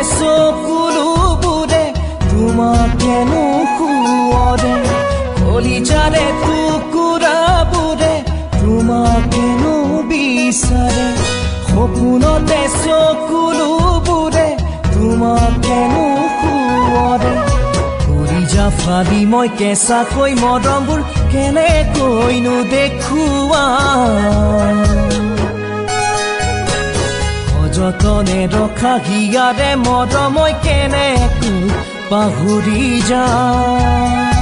চকুলোবোৰে তোমাকেনো খুৱৰে কলিজাৰে টুকুৰাবোৰে তোমাকেনো বিচাৰে সপোনতে চকুলোবোৰে তোমাকেনো খুৱৰে কলিজা ফালি মই কেঁচাকৈ মৰমবোৰ কেনেকৈনো দেখুৱা যতনে ৰখা হিয়াৰে মৰম মই কেনেকৈ পাহৰি যাওঁ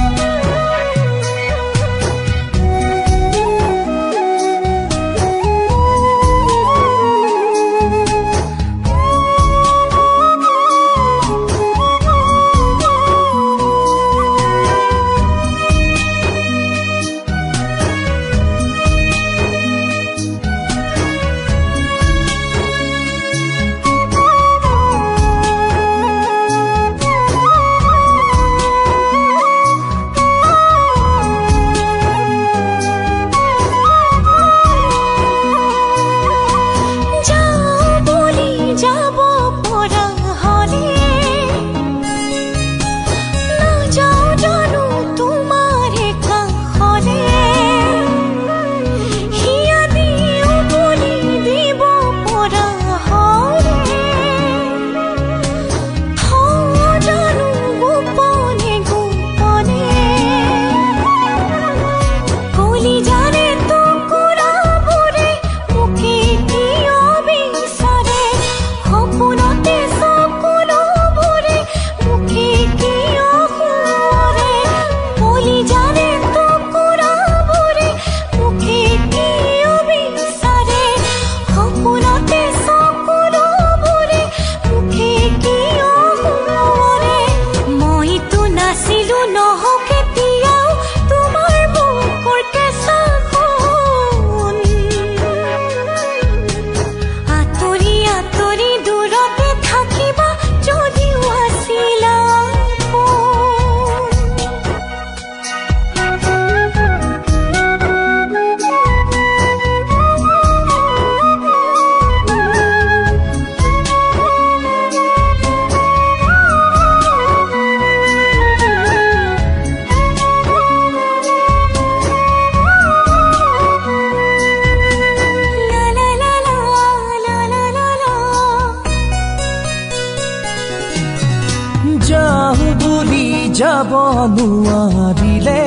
যাওঁ বুলি যাব নোৱাৰিলে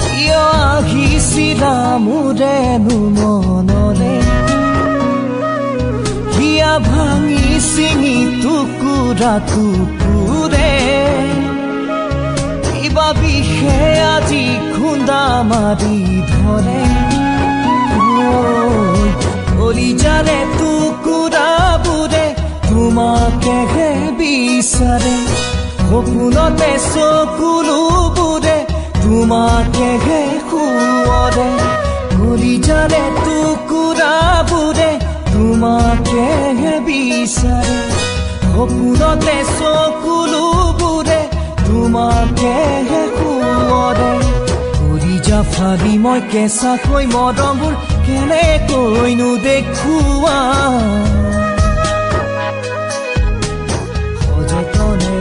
কিয় আহিছিলা মোৰেনো মনলে হিয়া ভাঙি ছিঙি টুকুৰা টুকুৰে কিবা বিষে আজি খুন্দা মাৰি ধৰে কলিজাৰে টুকুৰাবোৰে তোমাকেহে বিচাৰে সপোনতে চকুলোবোৰে তোমাকেহে খুৱৰে কলিজাৰে টুকুৰাবোৰে তোমাকেহে বিচাৰে সপোনতে চকুলোবোৰে তোমাকেহে খুৱৰে কলিজা ফালি মই কেঁচাকৈ মৰমবোৰ কেনেকৈনো দেখুৱা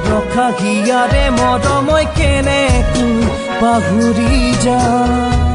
ৰখা হিয়াৰে মৰম মই কেনেকৈ পাহৰি যাওঁ